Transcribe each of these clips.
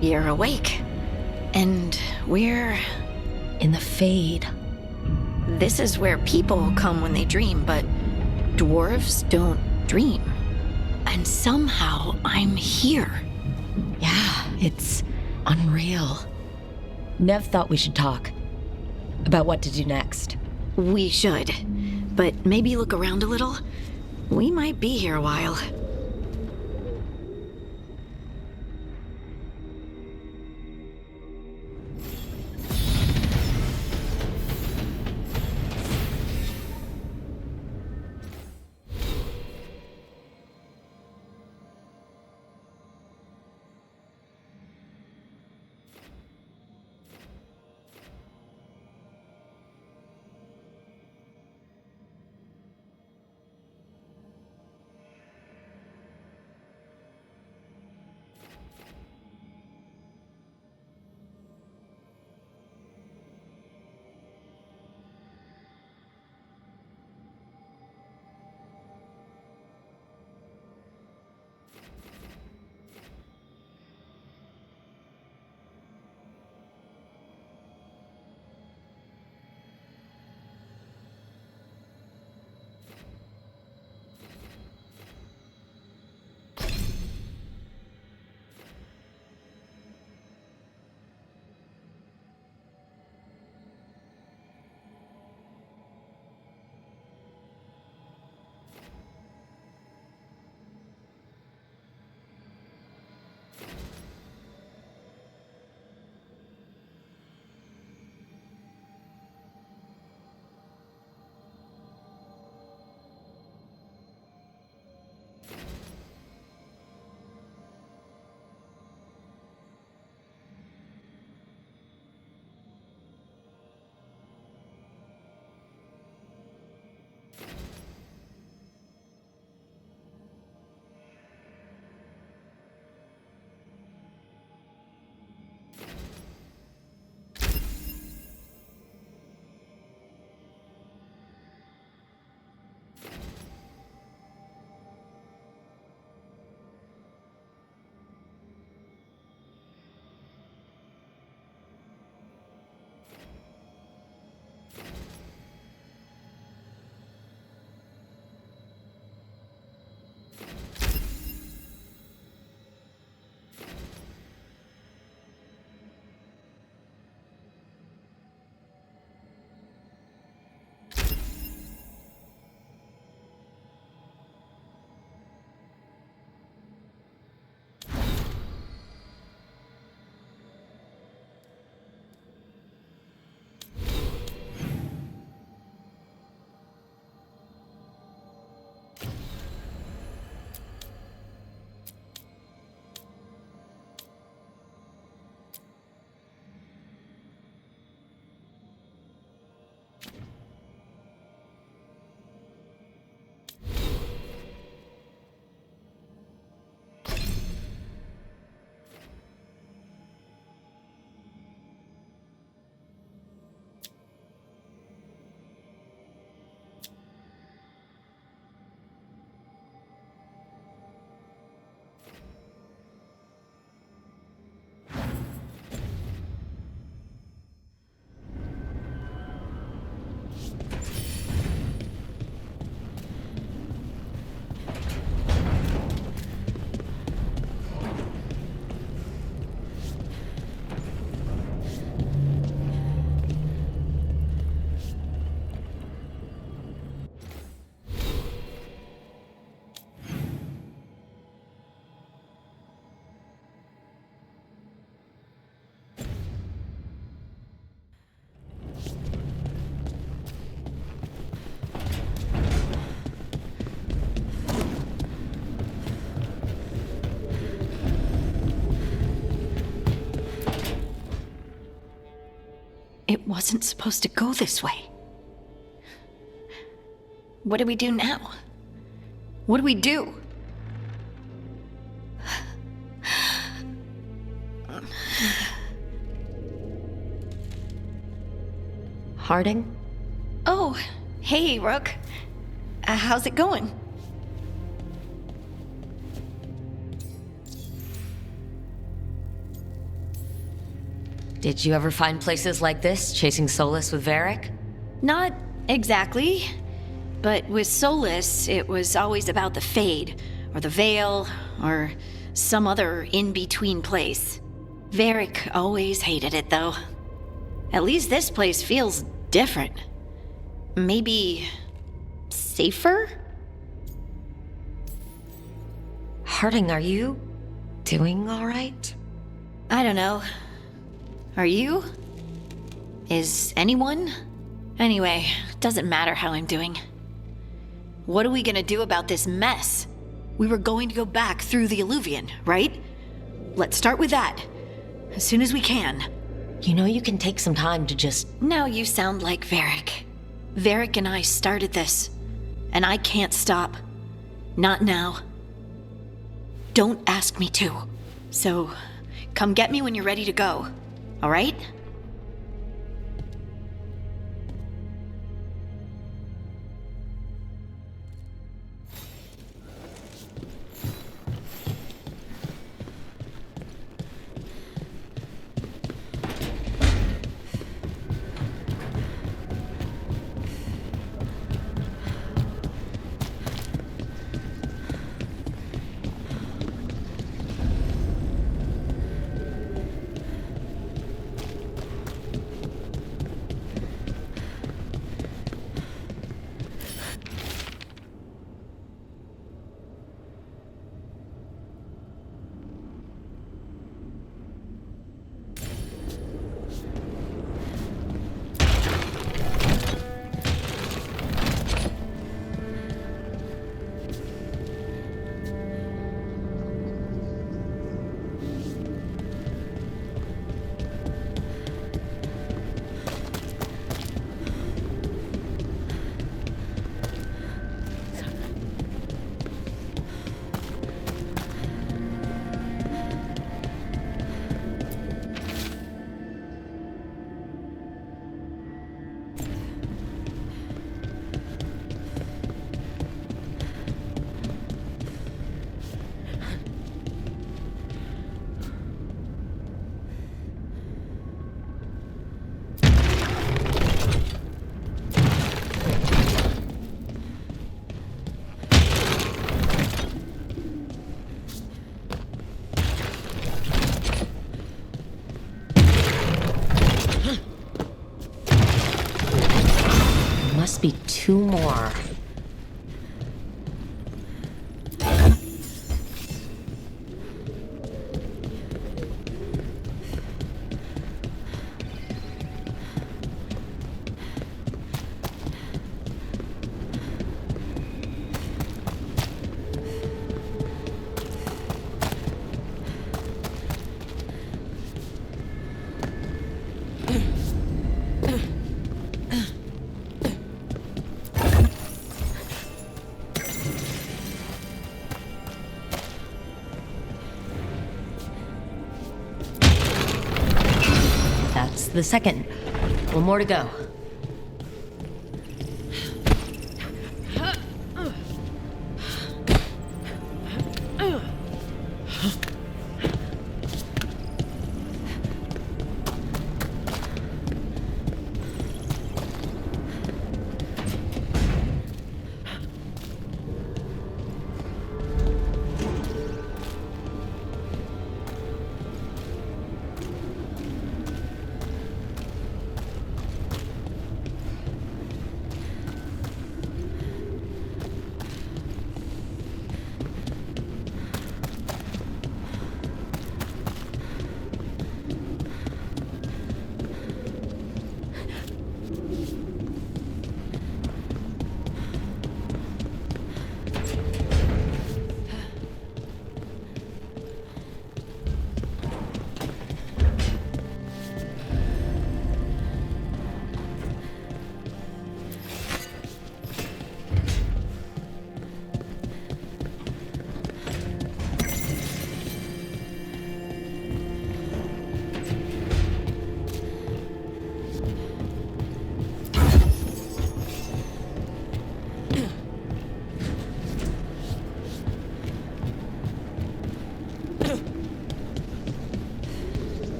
You're awake. And we're in the Fade. This is where people come when they dream, but dwarves don't dream. And somehow I'm here. Yeah, it's unreal. Nev thought we should talk about what to do next. We should. But maybe look around a little. We might be here a while. wasn't supposed to go this way. What do we do now? What do we do? Harding? Oh, hey, Rook. How's it going? Did you ever find places like this, chasing Solus with Varric? Not exactly. But with Solus, it was always about the Fade, or the Veil, or some other in-between place. Varric always hated it, though. At least this place feels different. Maybe safer? Harding, are you doing all right? I don't know. Are you? Is anyone? Anyway, doesn't matter how I'm doing. What are we gonna do about this mess? We were going to go back through the Alluvion, right? Let's start with that. As soon as we can. You know you can take some time to just... Now you sound like Varric. Varric and I started this. And I can't stop. Not now. Don't ask me to. So, come get me when you're ready to go. All right? Must be two more. That's the second. One more to go.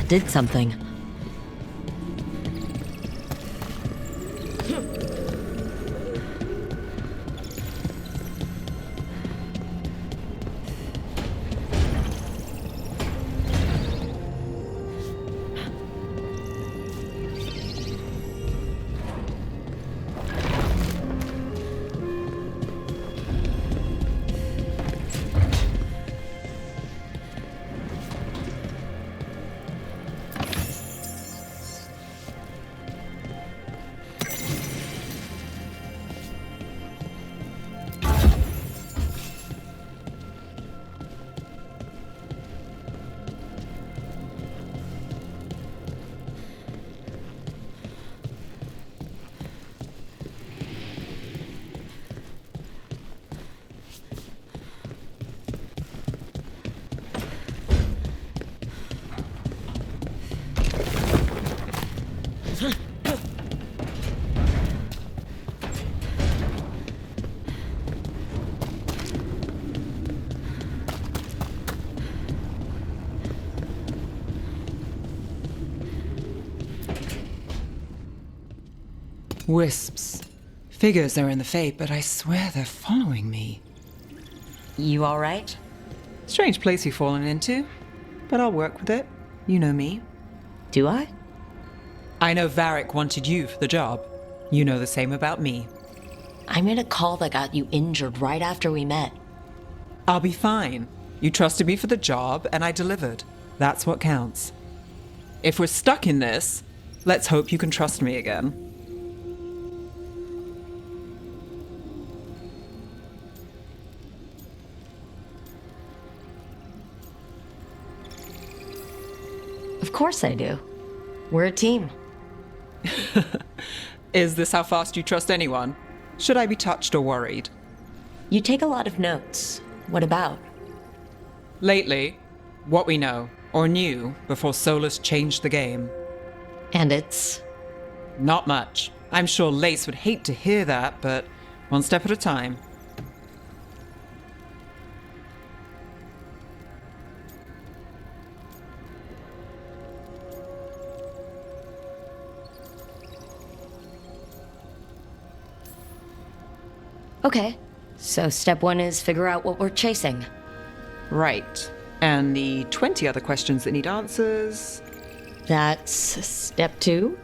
did something. Wisps. Figures are in the fate, but I swear they're following me. You alright? Strange place you've fallen into, but I'll work with it. You know me. Do I? I know Varric wanted you for the job. You know the same about me. I made a call that got you injured right after we met. I'll be fine. You trusted me for the job, and I delivered. That's what counts. If we're stuck in this, let's hope you can trust me again. Of course I do. We're a team. Is this how fast you trust anyone? Should I be touched or worried? You take a lot of notes. What about? Lately, what we know, or knew, before Solus changed the game. And it's... Not much. I'm sure Lace would hate to hear that, but one step at a time. Okay, so step 1 is figure out what we're chasing. Right. And the 20 other questions that need answers... That's step 2?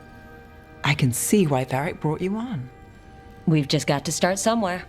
I can see why Varric brought you on. We've just got to start somewhere.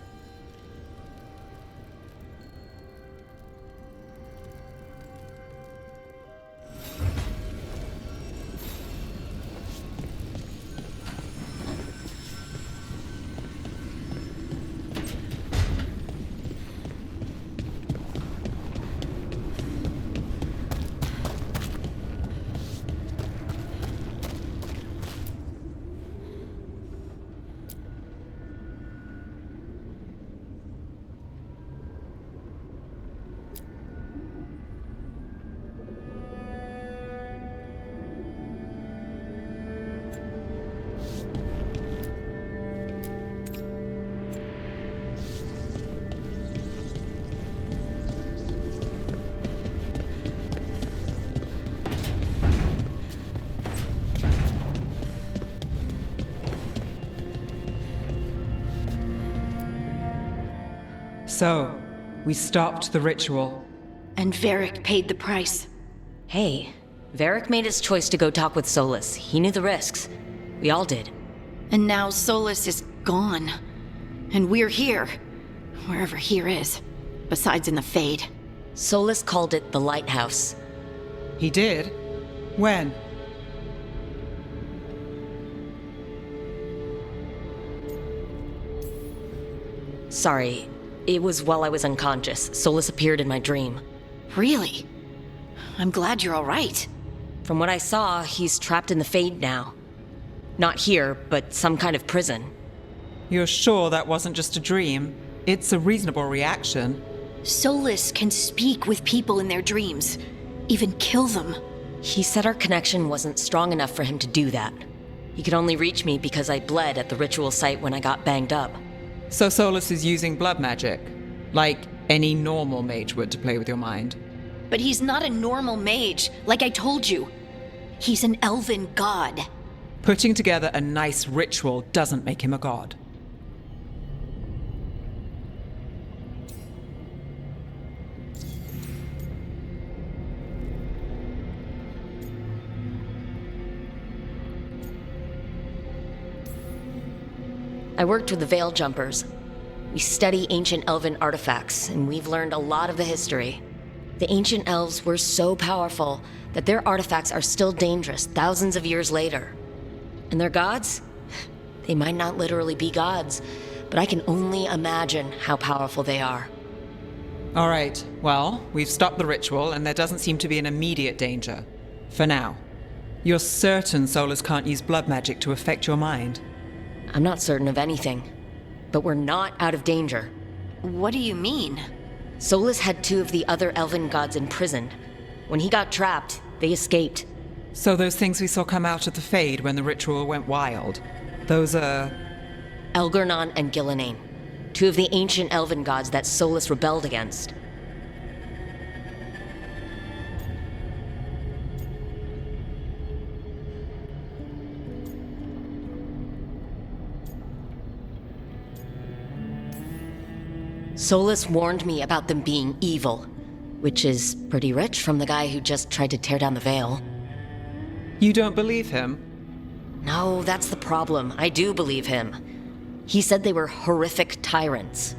So, we stopped the ritual. And Varric paid the price. Hey, Varric made his choice to go talk with Solus. He knew the risks. We all did. And now Solus is gone. And we're here. Wherever here is. Besides in the Fade. Solus called it the Lighthouse. He did? When? Sorry, it was while I was unconscious. Solus appeared in my dream. Really? I'm glad you're all right. From what I saw, he's trapped in the Fade now. Not here, but some kind of prison. You're sure that wasn't just a dream? It's a reasonable reaction. Solus can speak with people in their dreams. Even kill them. He said our connection wasn't strong enough for him to do that. He could only reach me because I bled at the ritual site when I got banged up. So Solus is using blood magic, like any normal mage would to play with your mind. But he's not a normal mage, like I told you. He's an elven god. Putting together a nice ritual doesn't make him a god. I worked with the Veil Jumpers. We study ancient elven artifacts, and we've learned a lot of the history. The ancient elves were so powerful that their artifacts are still dangerous thousands of years later. And their gods? They might not literally be gods, but I can only imagine how powerful they are. All right, well, we've stopped the ritual, and there doesn't seem to be an immediate danger. For now. You're certain Solus can't use blood magic to affect your mind? I'm not certain of anything, but we're not out of danger. What do you mean? Solus had 2 of the other elven gods imprisoned. When he got trapped, they escaped. So those things we saw come out of the Fade when the ritual went wild, those are... ELGAR'NAN and GHILAN'NAIN, 2 of the ancient elven gods that Solus rebelled against. Solus warned me about them being evil, which is pretty rich from the guy who just tried to tear down the veil. You don't believe him? No, that's the problem. I do believe him. He said they were horrific tyrants.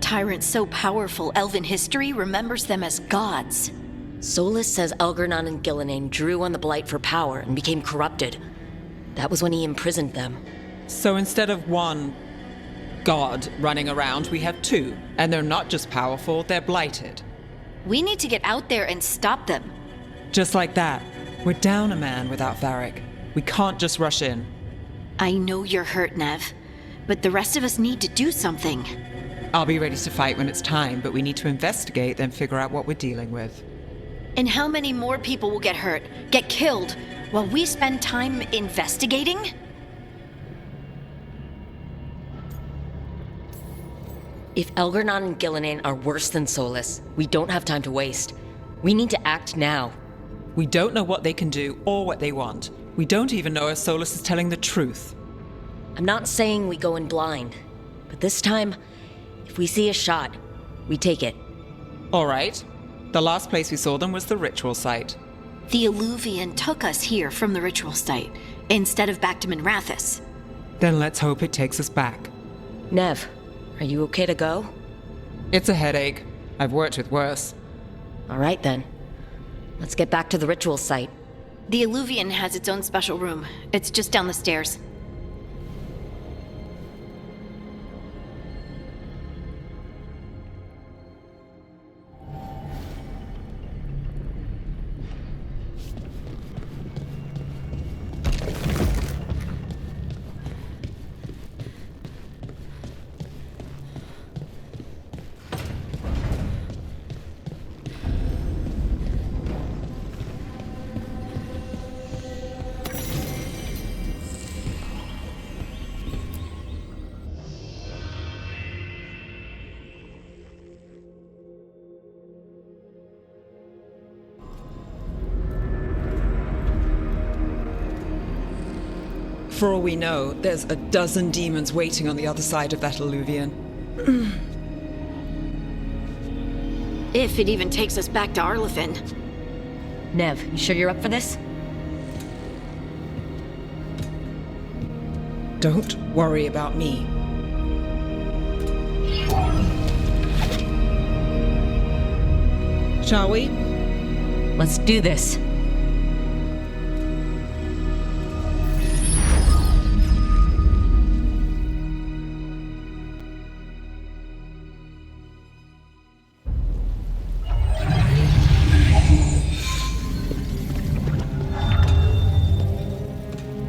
Tyrants so powerful, elven history remembers them as gods. Solus says ELGAR'NAN and GHILAN'NAIN drew on the Blight for power and became corrupted. That was when he imprisoned them. So instead of one god running around, we have 2. And they're not just powerful, they're blighted. We need to get out there and stop them. Just like that. We're down a man without Varric. We can't just rush in. I know you're hurt, Nev, but the rest of us need to do something. I'll be ready to fight when it's time, but we need to investigate, then figure out what we're dealing with. And how many more people will get hurt, get killed, while we spend time investigating? If ELGAR'NAN and GHILAN'NAIN are worse than Solus, we don't have time to waste. We need to act now. We don't know what they can do or what they want. We don't even know if Solus is telling the truth. I'm not saying we go in blind, but this time, if we see a shot, we take it. All right. The last place we saw them was the ritual site. The Alluvian took us here from the ritual site, instead of back to Minrathous. Then let's hope it takes us back. Nev, are you okay to go? It's a headache. I've worked with worse. All right then. Let's get back to the ritual site. The Alluvian has its own special room. It's just down the stairs. For all we know, there's a dozen demons waiting on the other side of that Alluvian. If it even takes us back to Arlefin. Nev, you sure you're up for this? Don't worry about me. Shall we? Let's do this.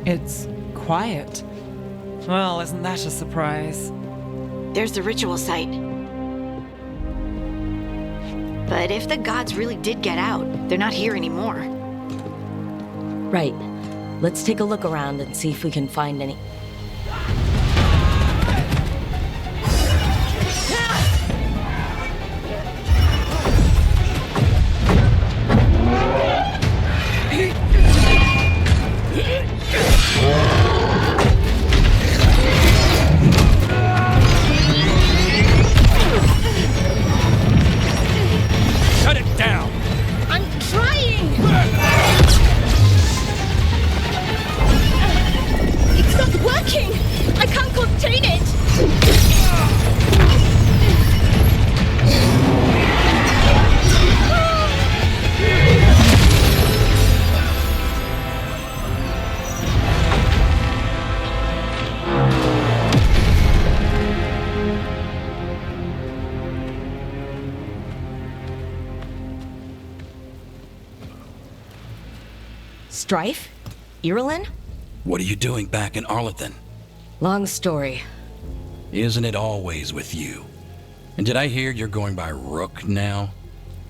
It's quiet. Well, isn't that a surprise? There's the ritual site. But if the gods really did get out, they're not here anymore. Right. Let's take a look around and see if we can find any... Strife? Irulan? What are you doing back in Arlethan? Long story. Isn't it always with you? And did I hear you're going by Rook now?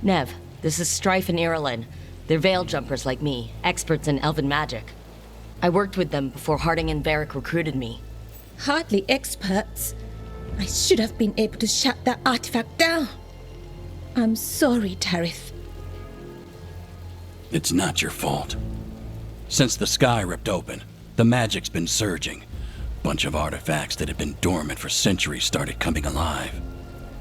Nev, this is Strife and Irulan. They're veil jumpers like me, experts in elven magic. I worked with them before Harding and Varric recruited me. Hardly experts. I should have been able to shut that artifact down. I'm sorry, Tarith. It's not your fault. Since the sky ripped open, the magic's been surging. Bunch of artifacts that had been dormant for centuries started coming alive.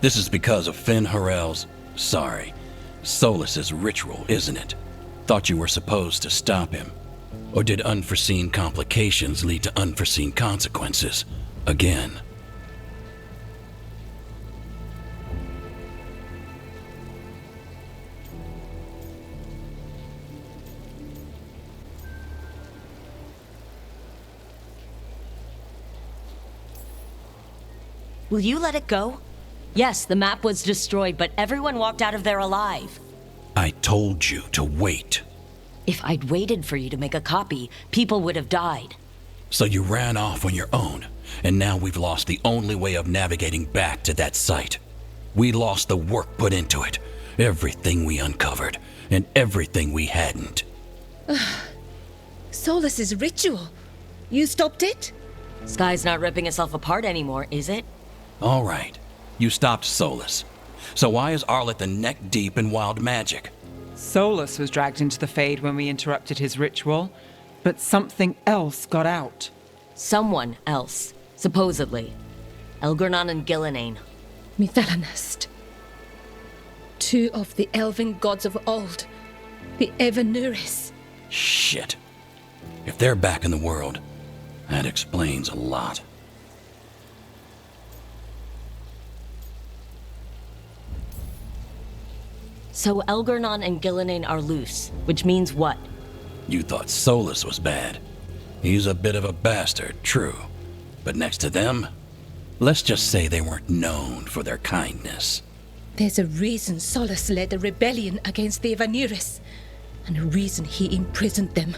This is because of FEN'HAREL's, Solas's ritual, isn't it? Thought you were supposed to stop him. Or did unforeseen complications lead to unforeseen consequences? Again. Will you let it go? Yes, the map was destroyed, but everyone walked out of there alive. I told you to wait. If I'd waited for you to make a copy, people would have died. So you ran off on your own, and now we've lost the only way of navigating back to that site. We lost the work put into it, everything we uncovered, and everything we hadn't. Solas's ritual. You stopped it? Sky's not ripping itself apart anymore, is it? All right, you stopped Solas. So why is Arlethan neck deep in wild magic? Solas was dragged into the Fade when we interrupted his ritual, but something else got out. Someone else, supposedly. ELGAR'NAN and GHILAN'NAIN. Mythalanast. Two of the elven gods of old. The Evanuris. Shit. If they're back in the world, that explains a lot. So ELGAR'NAN and GHILAN'NAIN are loose, which means what? You thought Solas was bad. He's a bit of a bastard, true. But next to them, let's just say they weren't known for their kindness. There's a reason Solas led a rebellion against the Evanuris, and a reason he imprisoned them.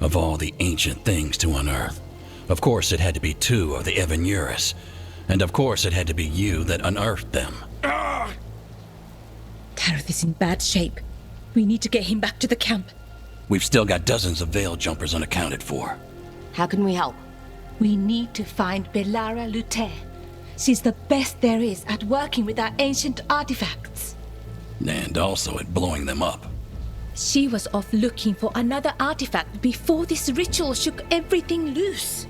Of all the ancient things to unearth, of course it had to be two of the Evanuris, and of course it had to be you that unearthed them. Tarith is in bad shape. We need to get him back to the camp. We've still got dozens of veil jumpers unaccounted for. How can we help? We need to find Belara Luthe. She's the best there is at working with our ancient artifacts. And also at blowing them up. She was off looking for another artifact before this ritual shook everything loose.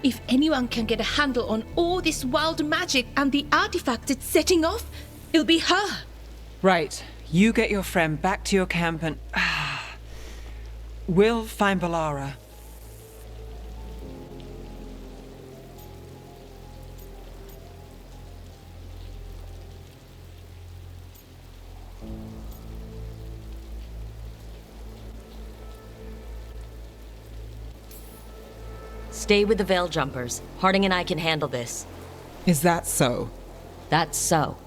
If anyone can get a handle on all this wild magic and the artifacts it's setting off, it'll be her. Right, you get your friend back to your camp and... we'll find Belara. Stay with the veil jumpers. Harding and I can handle this. Is that so? That's so.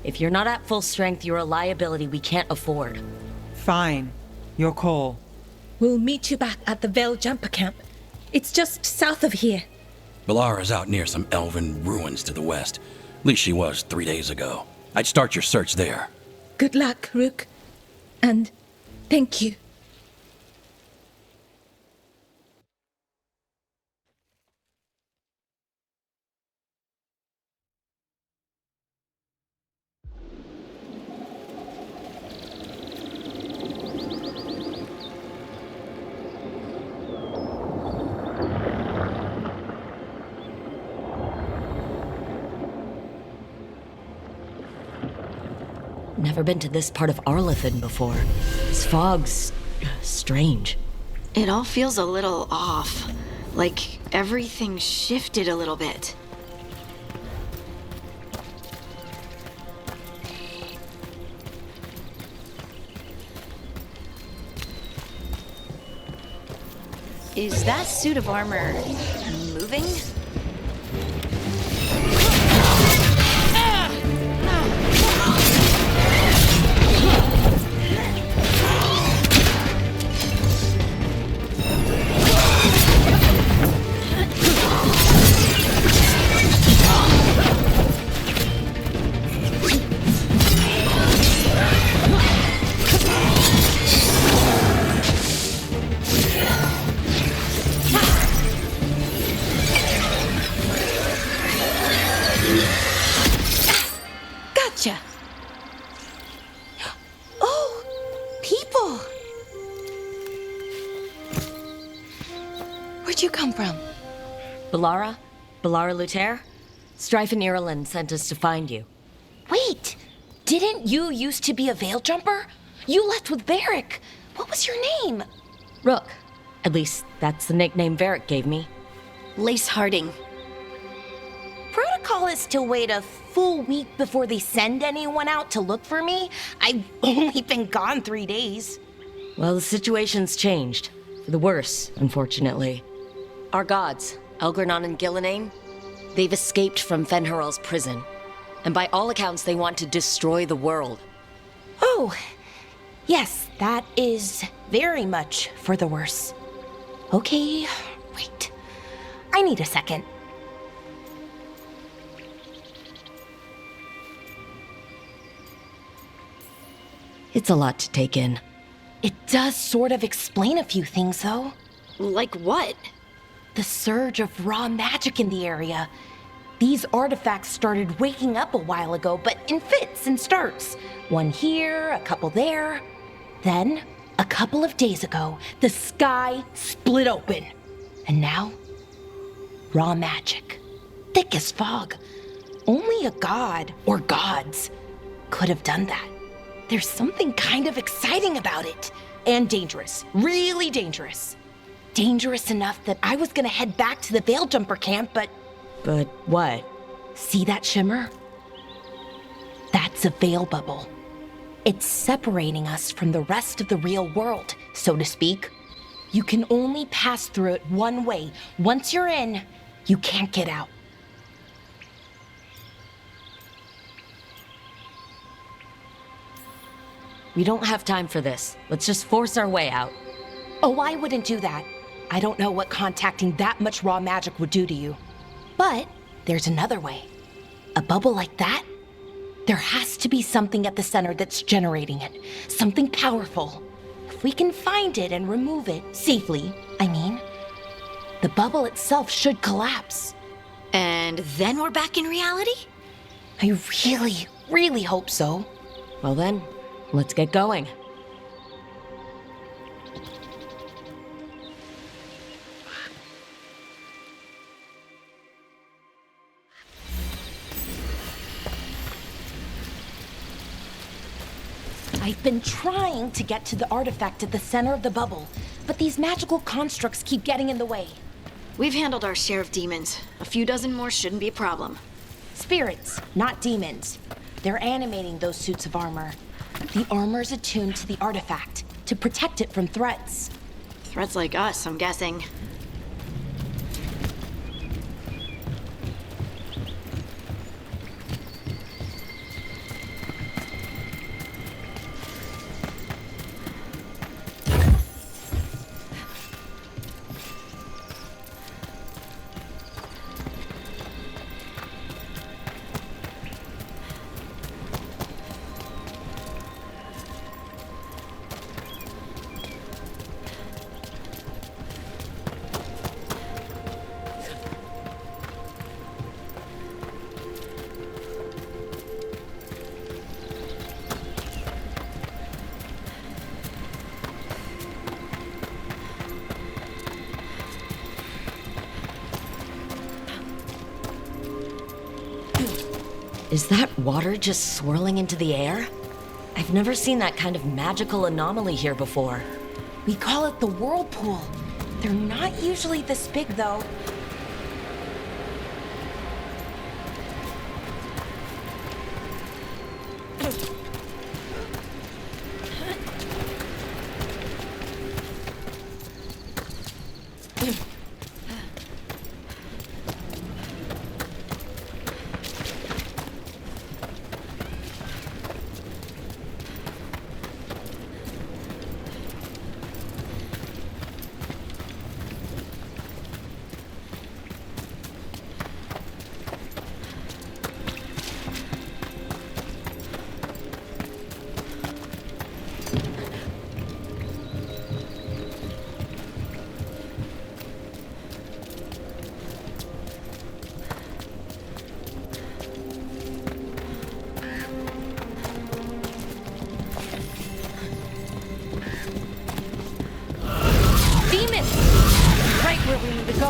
If you're not at full strength, you're a liability we can't afford. Fine. Your call. We'll meet you back at the Veil Jumper camp. It's just south of here. Belara's out near some elven ruins to the west. At least she was 3 days ago. I'd start your search there. Good luck, Rook. And thank you. Never been to this part of Arlethan before. This fog's strange. It all feels a little off. Like everything shifted a little bit. Is that suit of armor moving? Where'd you come from? Balara Luther? Strife and Ireland sent us to find you. Wait! Didn't you used to be a veil jumper? You left with Varric. What was your name? Rook. At least, that's the nickname Varric gave me. Lace Harding. Protocol is to wait a full week before they send anyone out to look for me. I've only been gone 3 days. Well, the situation's changed. For the worse, unfortunately. Our gods, ELGAR'NAN and GHILAN'NAIN, they've escaped from FEN'HAREL's prison. And by all accounts, they want to destroy the world. Oh, yes, that is very much for the worse. Okay, wait. I need a second. It's a lot to take in. It does sort of explain a few things, though. Like what? The surge of raw magic in the area. These artifacts started waking up a while ago, but in fits and starts. One here, a couple there. Then, a couple of days ago, the sky split open. And now, raw magic. Thick as fog. Only a god, or gods, could have done that. There's something kind of exciting about it. And dangerous. Really dangerous. Dangerous enough that I was gonna head back to the Veil Jumper camp, but... But what? See that shimmer? That's a veil bubble. It's separating us from the rest of the real world, so to speak. You can only pass through it one way. Once you're in, you can't get out. We don't have time for this. Let's just force our way out. Oh, I wouldn't do that. I don't know what contacting that much raw magic would do to you. But there's another way. A bubble like that? There has to be something at the center that's generating it. Something powerful. If we can find it and remove it, safely, I mean, the bubble itself should collapse. And then we're back in reality? I really, really hope so. Well then, let's get going. I've been trying to get to the artifact at the center of the bubble, but these magical constructs keep getting in the way. We've handled our share of demons. A few dozen more shouldn't be a problem. Spirits, not demons. They're animating those suits of armor. The armor's attuned to the artifact to protect it from threats. Threats like us, I'm guessing. Is that water just swirling into the air? I've never seen that kind of magical anomaly here before. We call it the whirlpool. They're not usually this big, though.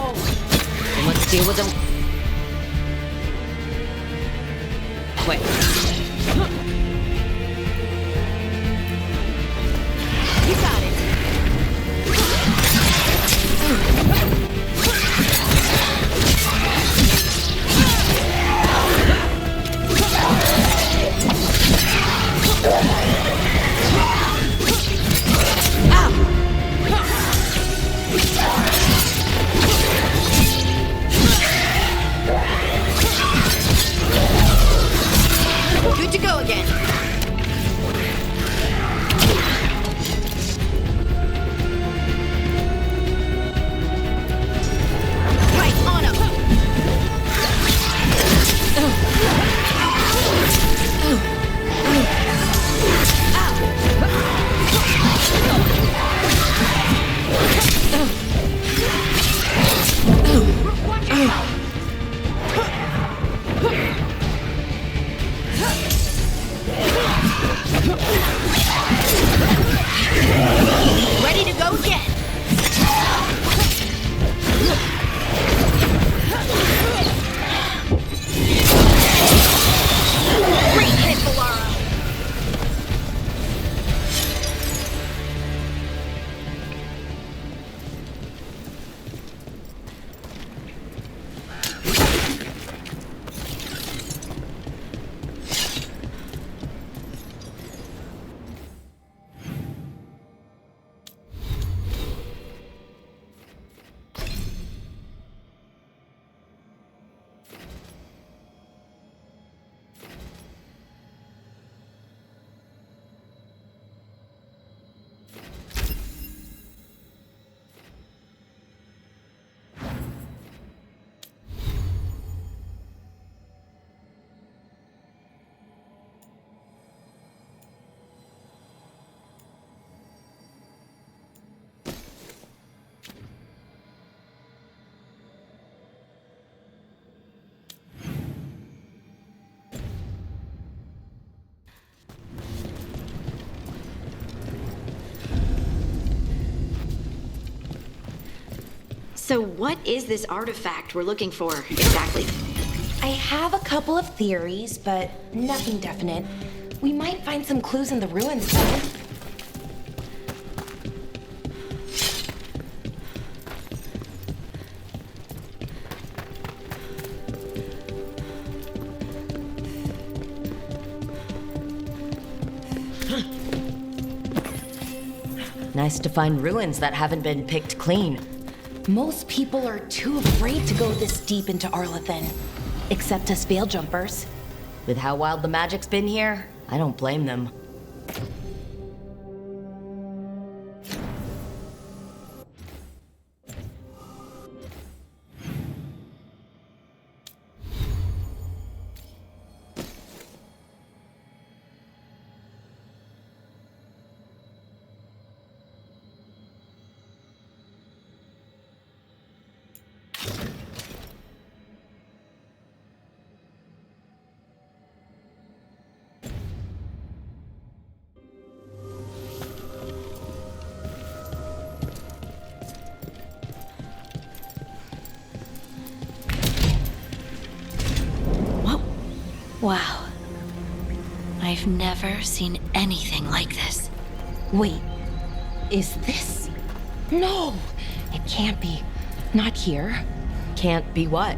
go. Then let's deal with them. Quick. You got it. Good to go again. Right, on him. Ready to go again. Great hit, Valara. So what is this artifact we're looking for exactly? I have a couple of theories, but nothing definite. We might find some clues in the ruins, though. Nice to find ruins that haven't been picked clean. Most people are too afraid to go this deep into Arlathan. Except us veil jumpers. With how wild the magic's been here, I don't blame them. Wow. I've never seen anything like this. Wait, is this? No, it can't be. Not here. Can't be what?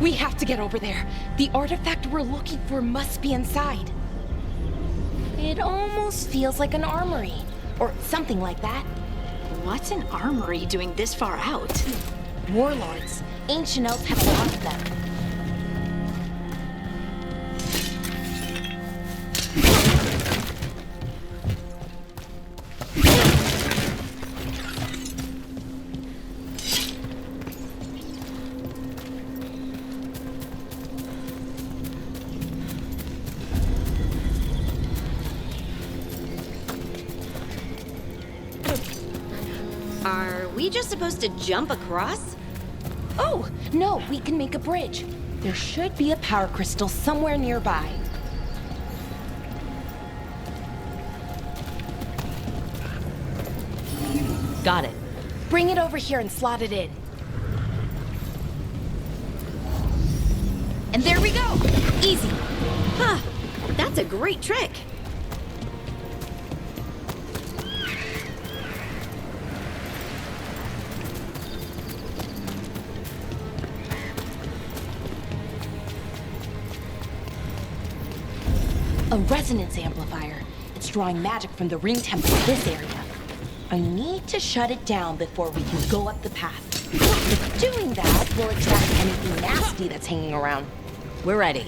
We have to get over there. The artifact we're looking for must be inside. It almost feels like an armory, or something like that. What's an armory doing this far out? Warlords. Ancient elves have a lot of them. Are we just supposed to jump across? Oh, no, we can make a bridge. There should be a power crystal somewhere nearby. Got it. Bring it over here and slot it in. And there we go! Easy. Huh. That's a great trick. A resonance amplifier. It's drawing magic from the ring temple of this area. I need to shut it down before we can go up the path. If doing that will extract anything nasty that's hanging around. We're ready.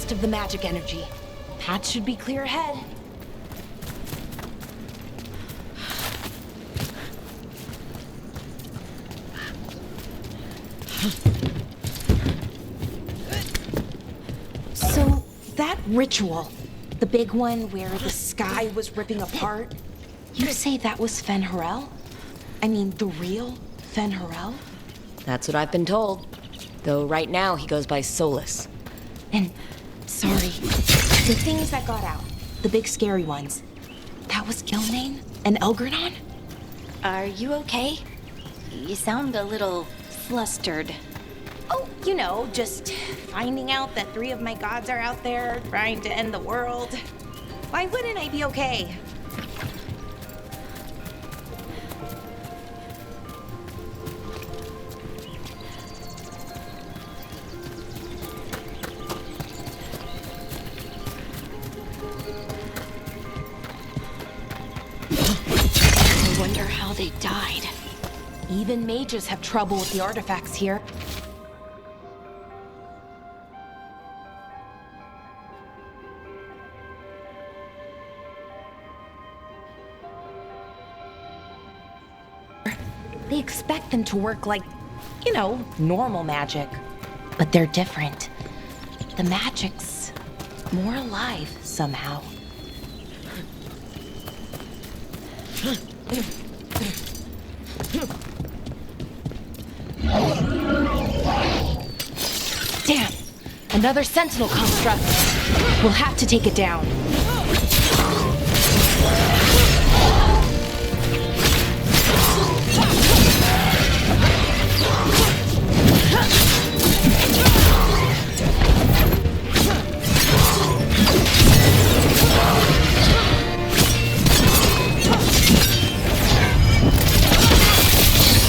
Of the magic energy. Path should be clear ahead. So, that ritual, the big one where the sky was ripping apart, you say that was FEN'HAREL? I mean, the real FEN'HAREL? That's what I've been told. Though right now he goes by Solus. And, sorry, the things that got out, the big scary ones, that was GHILAN'NAIN and ELGAR'NAN? Are you okay? You sound a little flustered. Oh, you know, just finding out that 3 of my gods are out there trying to end the world. Why wouldn't I be okay? I wonder how they died. Even mages have trouble with the artifacts here. They expect them to work like, you know, normal magic. But they're different. The magic's more alive somehow. Damn! Another sentinel construct. We'll have to take it down.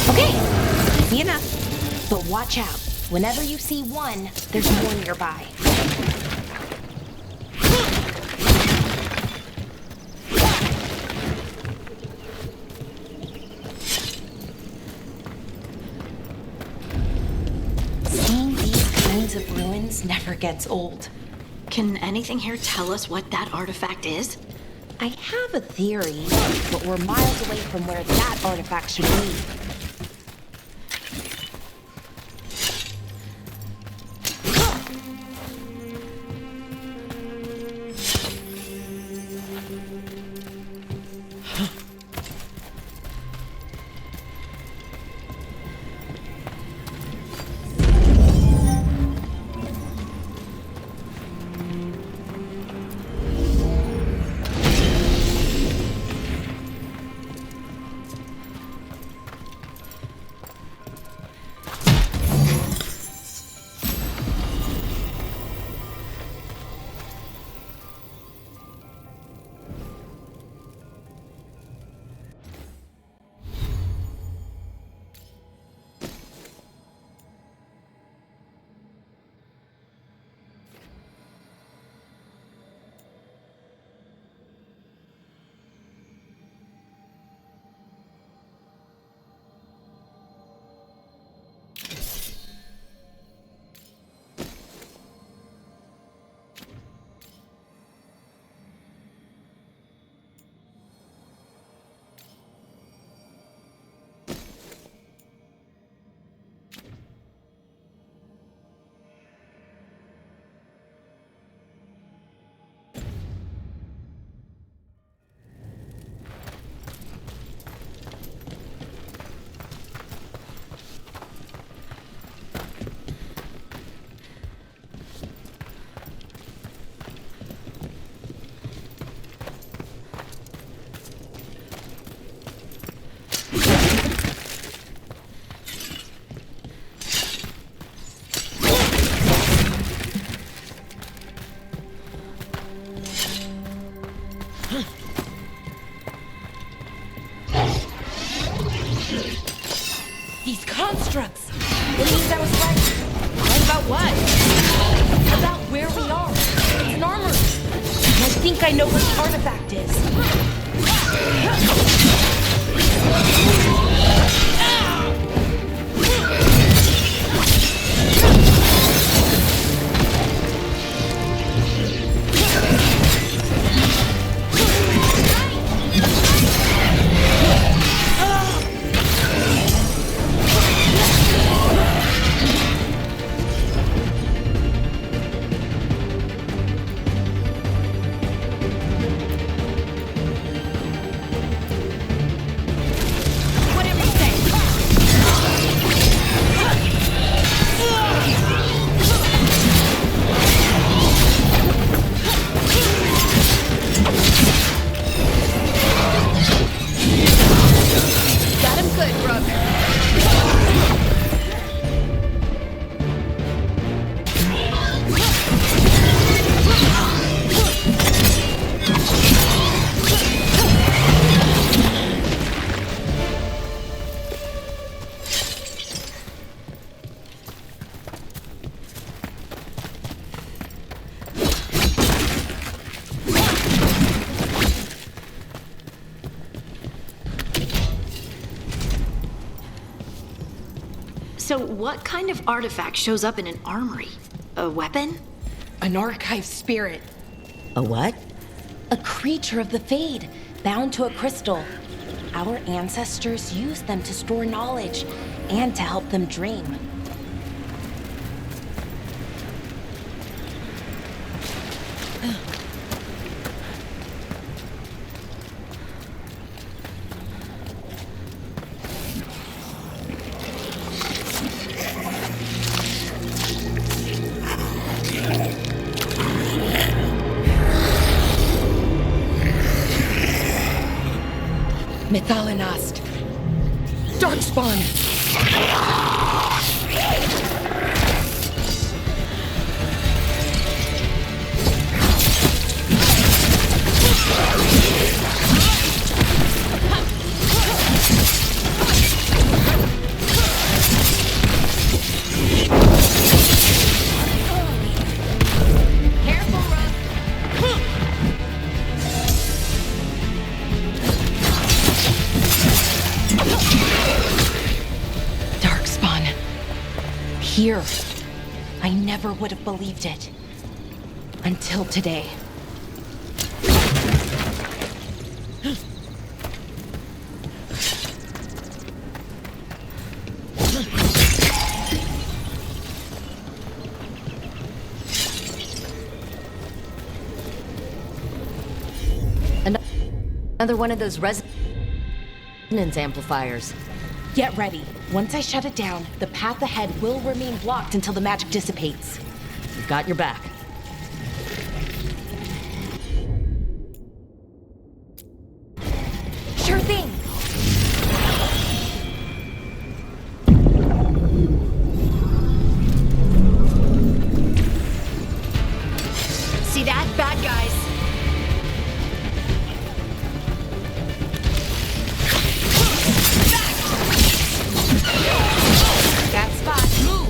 Okay, easy enough. But watch out. Whenever you see one, there's more nearby. Seeing these kinds of ruins never gets old. Can anything here tell us what that artifact is? I have a theory, but we're miles away from where that artifact should be. These constructs! It means I was right. Right about what? About where we are. It's an armory. I think I know what the artifact is. So what kind of artifact shows up in an armory? A weapon? An archive spirit. A what? A creature of the Fade, bound to a crystal. Our ancestors used them to store knowledge and to help them dream. Methalinast. Darkspawn. Here. I never would have believed it. Until today. Another one of those resonance amplifiers. Get ready. Once I shut it down, the path ahead will remain blocked until the magic dissipates. We've got your back. Sure thing. See that? Bad guys. That spot. Move.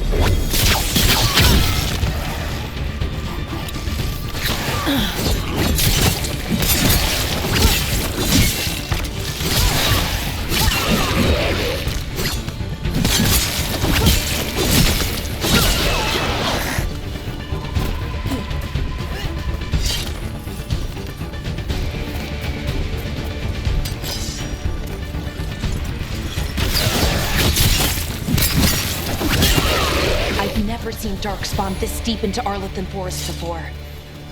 I've never seen Darkspawn this deep into Arlethan Forest before.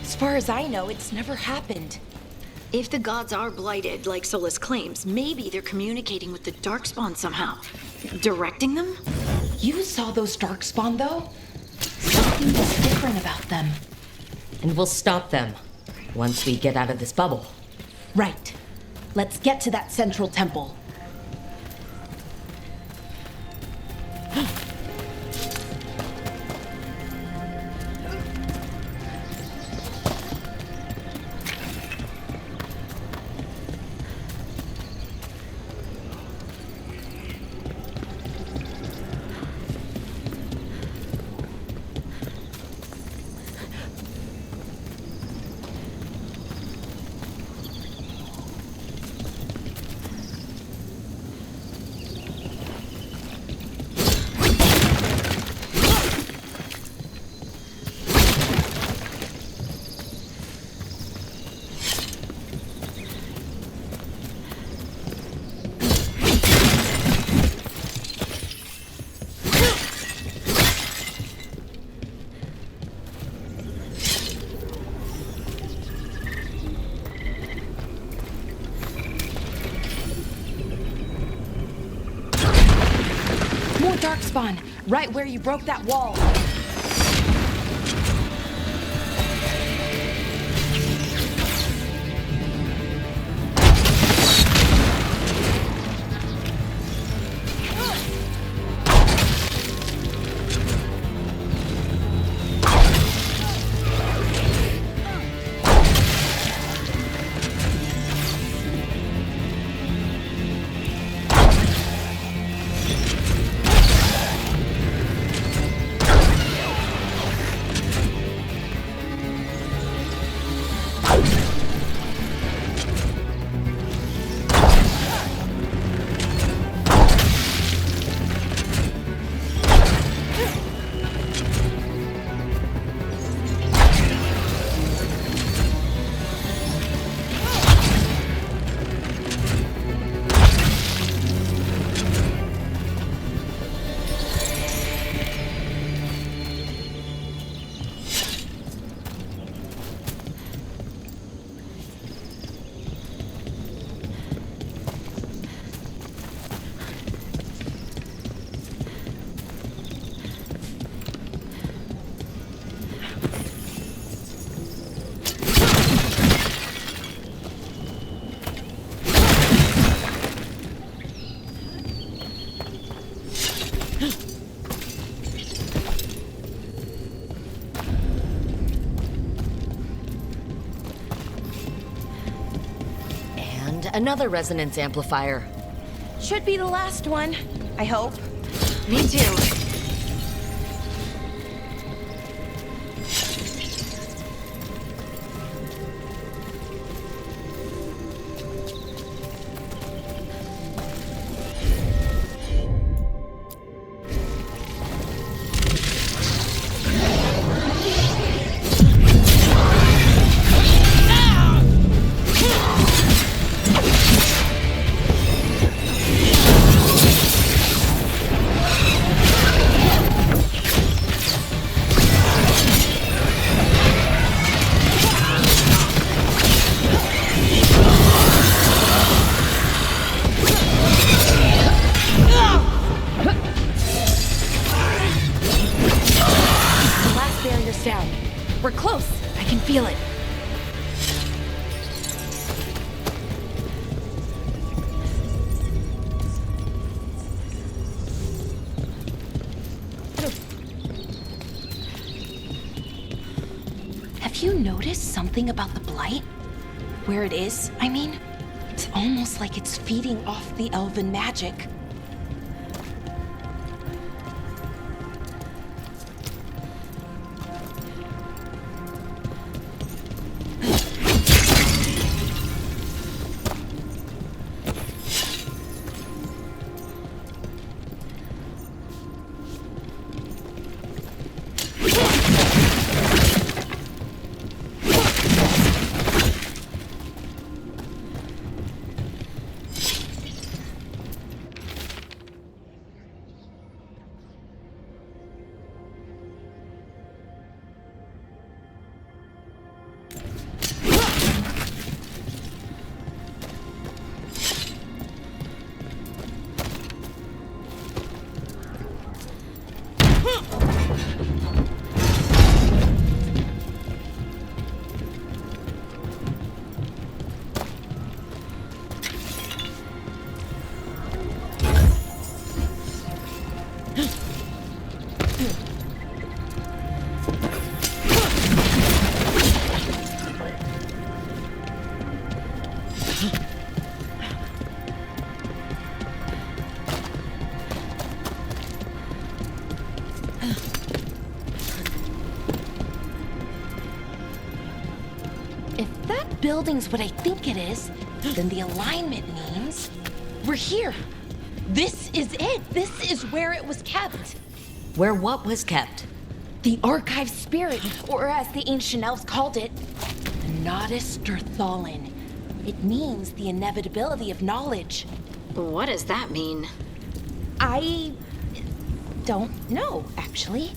As far as I know, it's never happened. If the gods are blighted, like Solus claims, maybe they're communicating with the Darkspawn somehow. Directing them? You saw those Darkspawn, though? Something was different about them. And we'll stop them once we get out of this bubble. Right. Let's get to that central temple. Darkspawn, right where you broke that wall. Another resonance amplifier. Should be the last one, I hope. Me too. We're close. I can feel it. Have you noticed something about the blight? Where it is, I mean? It's almost like it's feeding off the elven magic. Building's what I think it is, then the alignment means we're here. This is it. This is where it was kept. Where what was kept? The archive spirit, or as the ancient elves called it, the Nodus Derthalin. It means the inevitability of knowledge. What does that mean? I don't know, actually.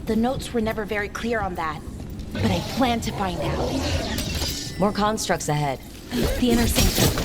The notes were never very clear on that, but I plan to find out. More constructs ahead. The inner sanctum.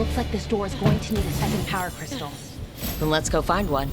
Looks like this door is going to need a second power crystal. Then let's go find one.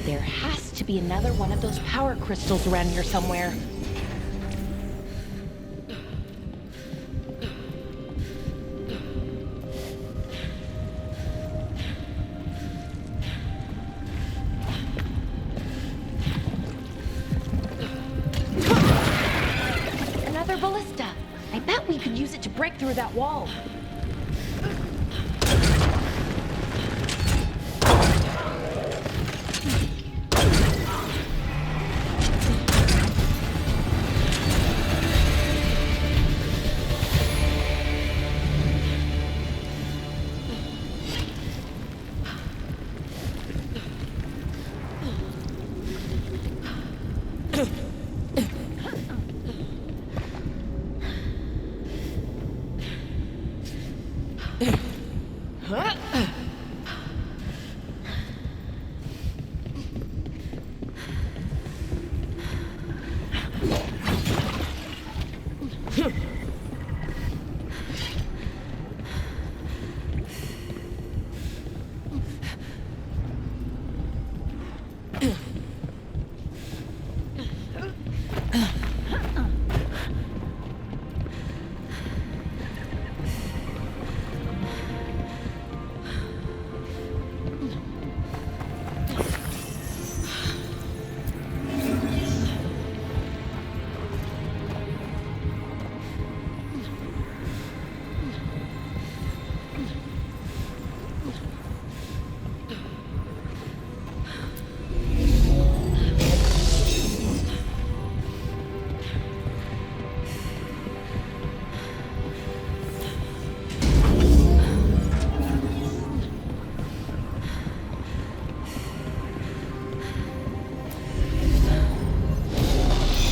There has to be another one of those power crystals around here somewhere. Another ballista. I bet we could use it to break through that wall.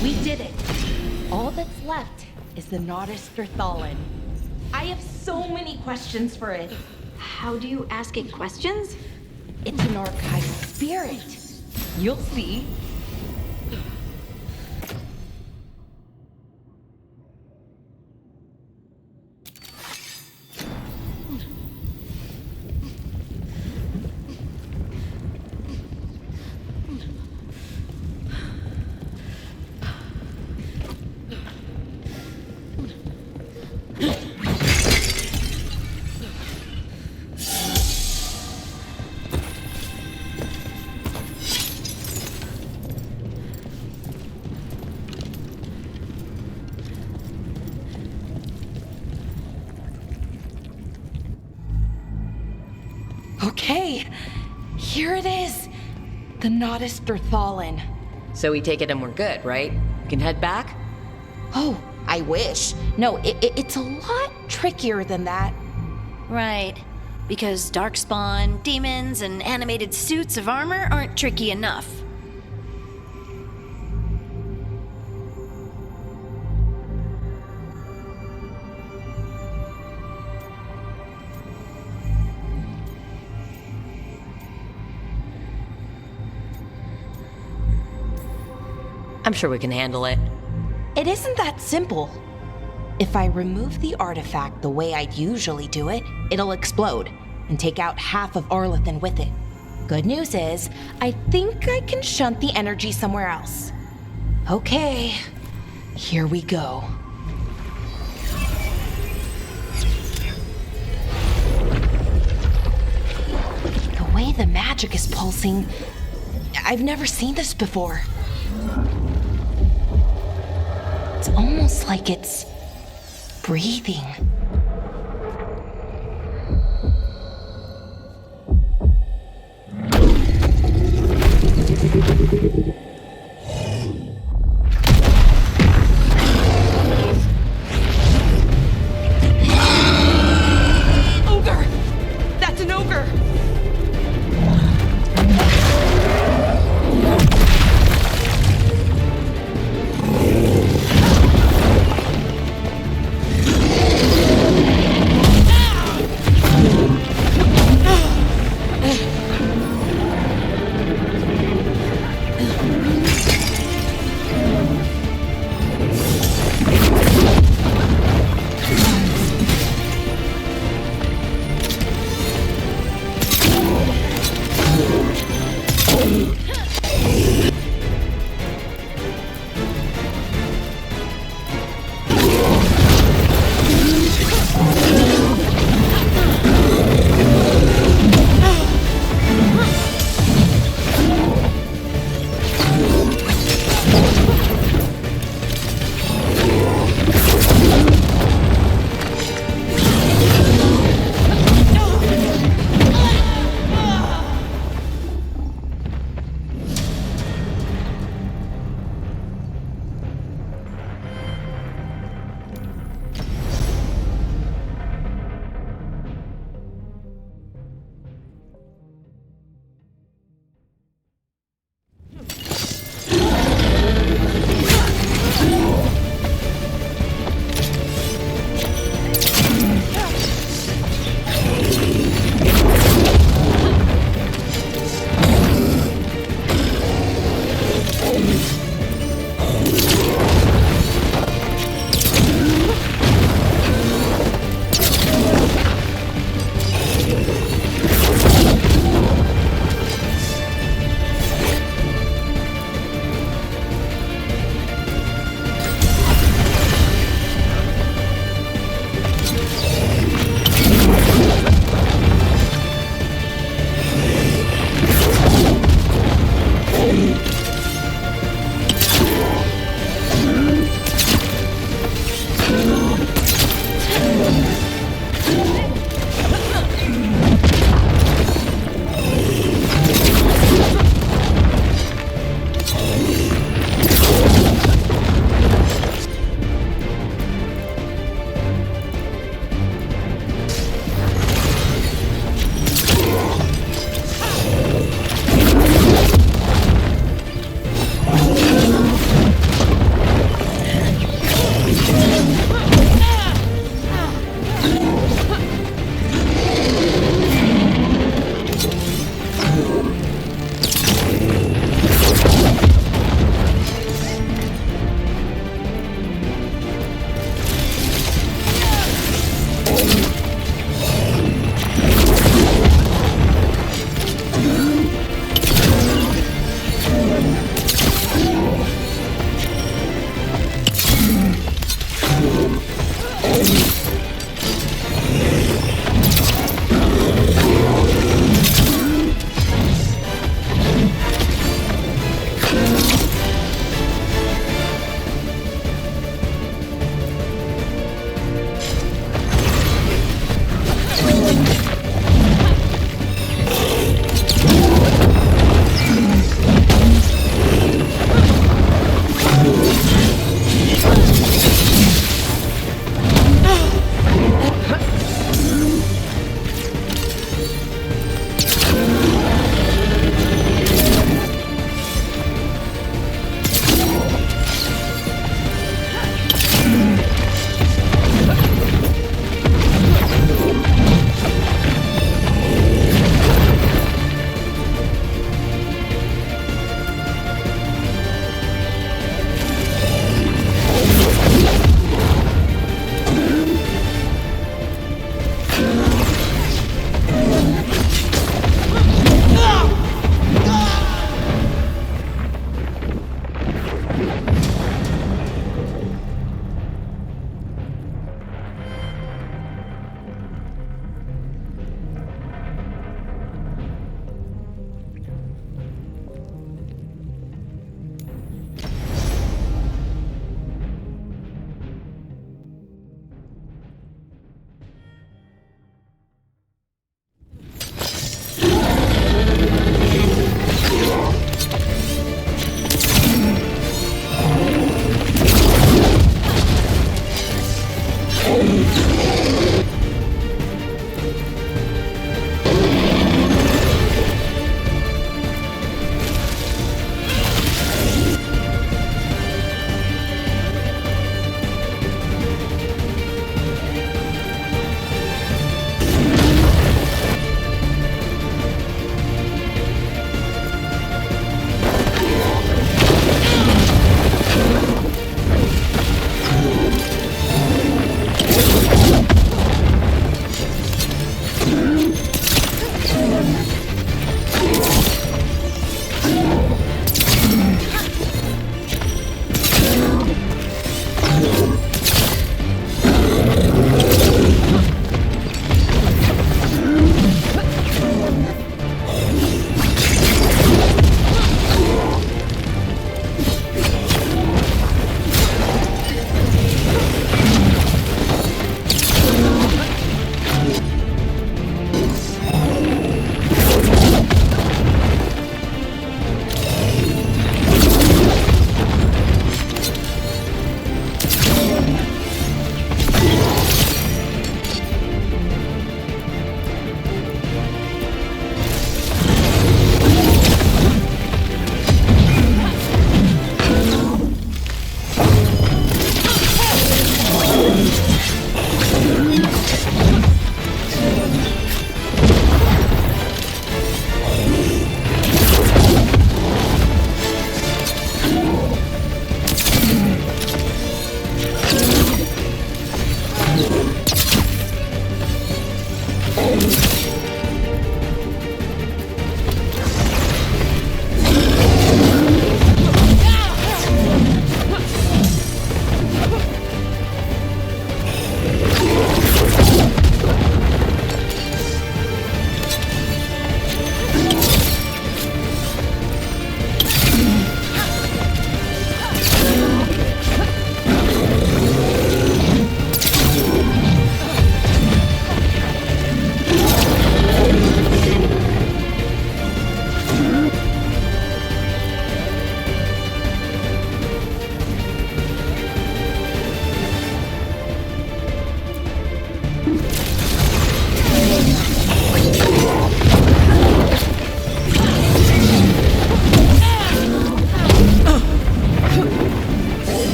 We did it. All that's left is the Nodistrathalin. I have so many questions for it. How do you ask it questions? It's an archive spirit. You'll see. Okay, here it is. The Nodistrathalin. So we take it and we're good, right? We can head back? Oh, I wish. No, it's a lot trickier than that. Right. Because darkspawn, demons, and animated suits of armor aren't tricky enough. I'm sure we can handle it. It isn't that simple. If I remove the artifact the way I'd usually do it, it'll explode and take out half of Arlethan with it. Good news is, I think I can shunt the energy somewhere else. Okay, here we go. way the magic is pulsing, I've never seen this before. It's almost like it's breathing. Ogre! That's an ogre!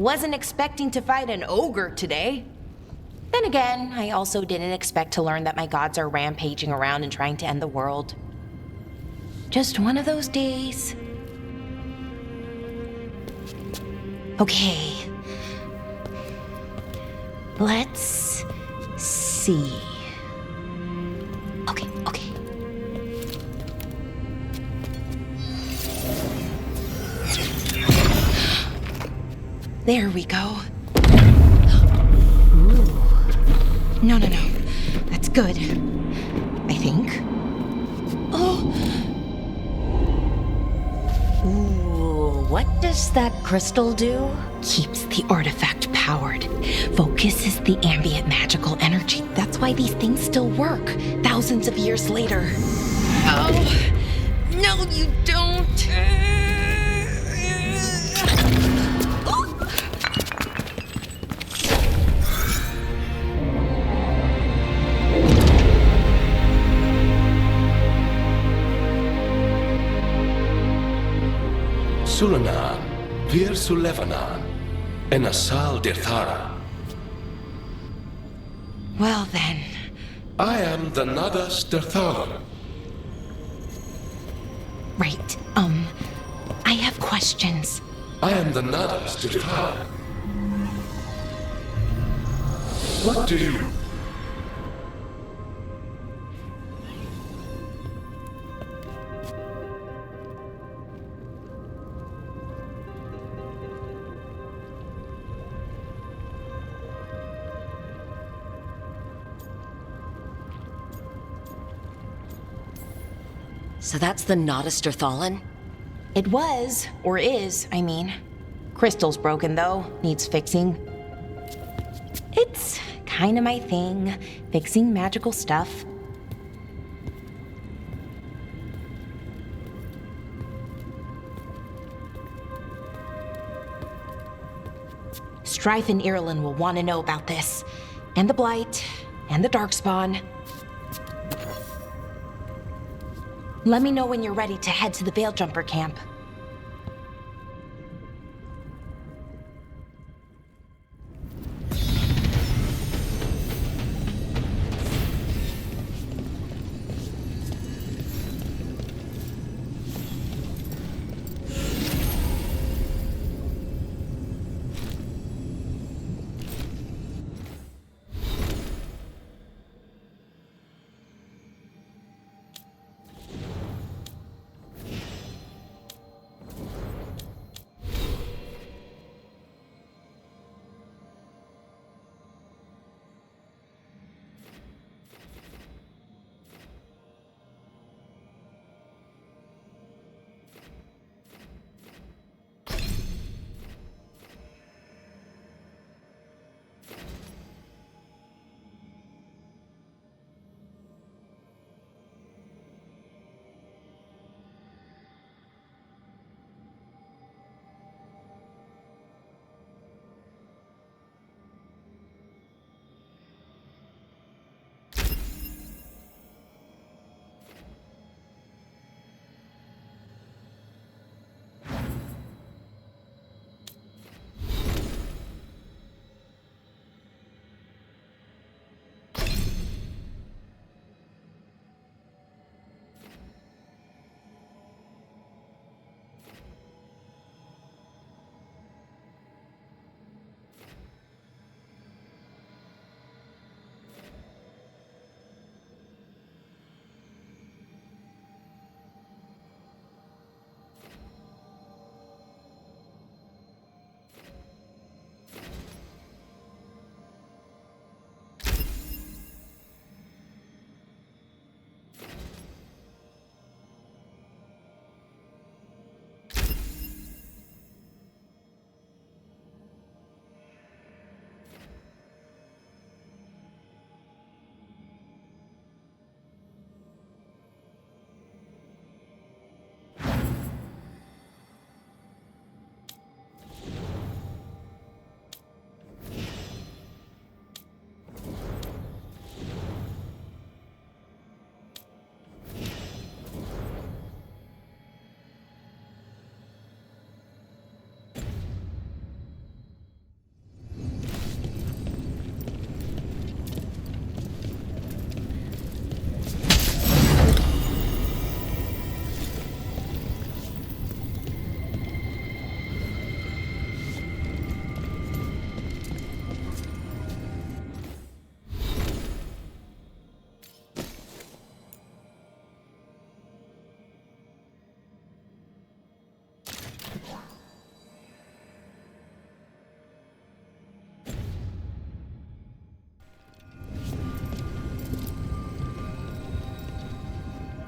Wasn't expecting to fight an ogre today. Then again, I also didn't expect to learn that my gods are rampaging around and trying to end the world. Just one of those days. Okay. Let's see. Okay. There we go. Ooh. No. That's good. I think. Oh. Ooh, what does that crystal do? Keeps the artifact powered. Focuses the ambient magical energy. That's why these things still work, thousands of years later. Oh. No, you don't. Sulanan, Vir Sulevanan, and Asal Dirthara. Well then. I am the Nadas Dirthalan. Right, I have questions. I am the Nadas Dirthalan. What do you... So that's the Notisterthalin? It was, or is, I mean. Crystal's broken though, needs fixing. It's kinda my thing, fixing magical stuff. Strife and Irulan will want to know about this. And the Blight, and the Darkspawn. Let me know when you're ready to head to the Veil-Jumper camp.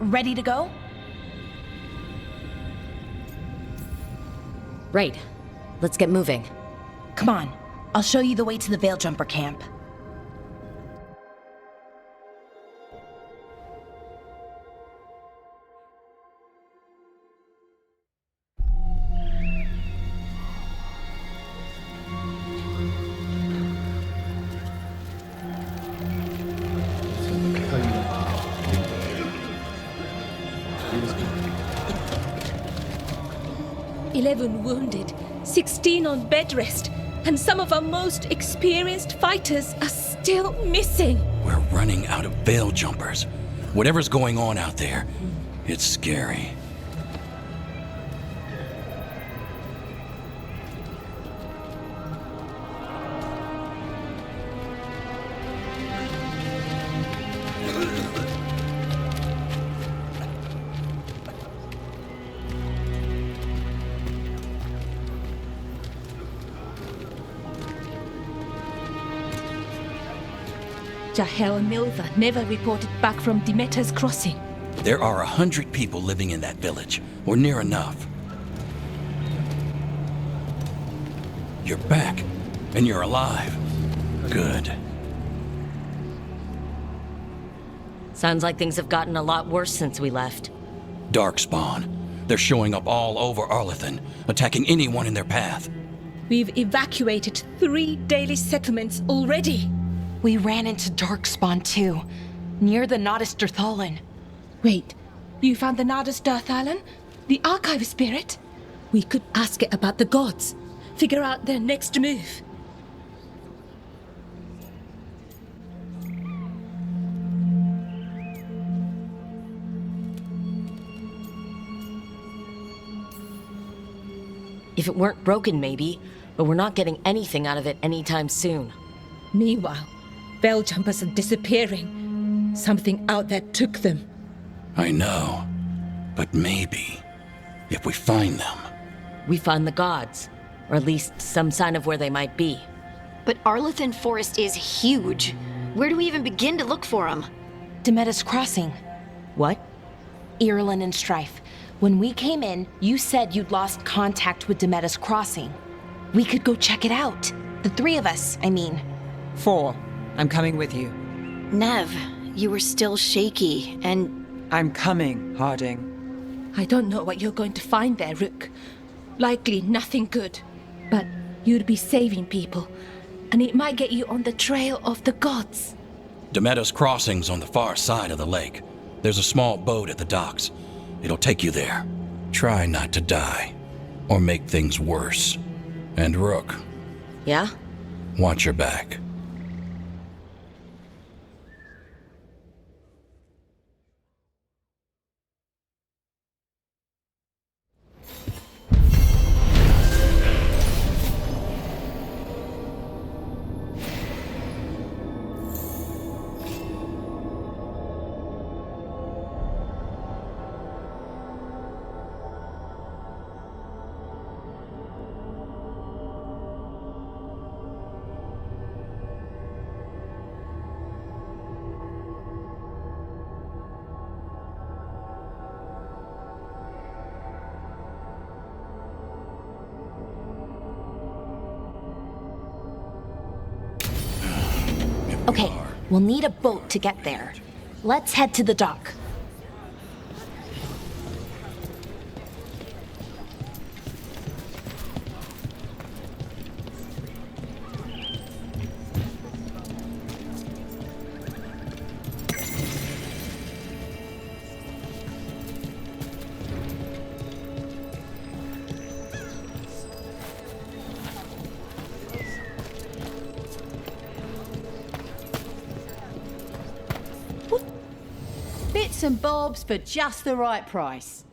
Ready to go? Right. Let's get moving. Come on, I'll show you the way to the Veil Jumper camp. "11 wounded, 16 on bed rest, and some of our most experienced fighters are still missing." We're running out of veil jumpers. Whatever's going on out there, it's scary. Jahel and Milva never reported back from Demeter's crossing. There are 100 people living in that village, or near enough. You're back, and you're alive. Good. Sounds like things have gotten a lot worse since we left. Darkspawn. They're showing up all over Arlethan, attacking anyone in their path. We've evacuated 3 daily settlements already. We ran into Darkspawn too, near the Nodus Derthalan. Wait, you found the Nodus Derthalan? The archive spirit? We could ask it about the gods. Figure out their next move. If it weren't broken, maybe, but we're not getting anything out of it anytime soon. Meanwhile, Veil Jumpers are disappearing. Something out there took them. I know, but maybe, if we find them... We find the gods, or at least some sign of where they might be. But Arlethan Forest is huge. Where do we even begin to look for them? Demeter's crossing. What? Irulan and Strife. When we came in, you said you'd lost contact with Demeter's crossing. We could go check it out. The 3 of us, I mean. 4. I'm coming with you. Nev, you were still shaky, and I'm coming, Harding. I don't know what you're going to find there, Rook. Likely nothing good. But you'd be saving people, and it might get you on the trail of the gods. Demeter's crossing's on the far side of the lake. There's a small boat at the docks. It'll take you there. Try not to die, or make things worse. And Rook, Yeah? watch your back. Okay, we'll need a boat to get there. Let's head to the dock. Bits and bobs for just the right price.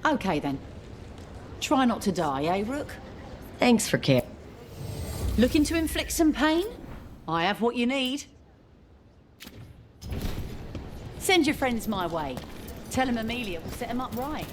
Okay then. Try not to die, eh, Rook? Thanks for care. Looking to inflict some pain? I have what you need. Send your friends my way. Tell them Amelia will set them up right.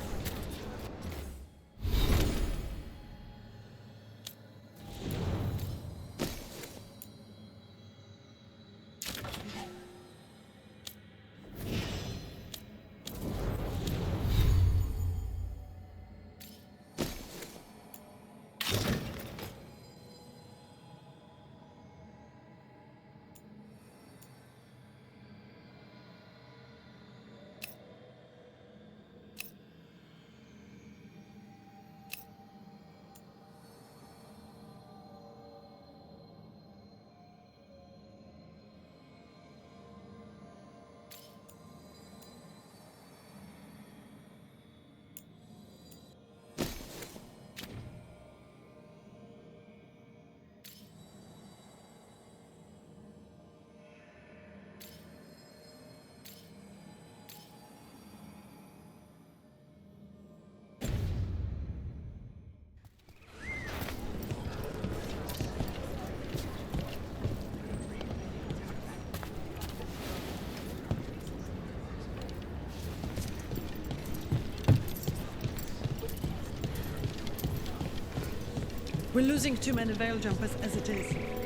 We're losing too many veil jumpers as it is.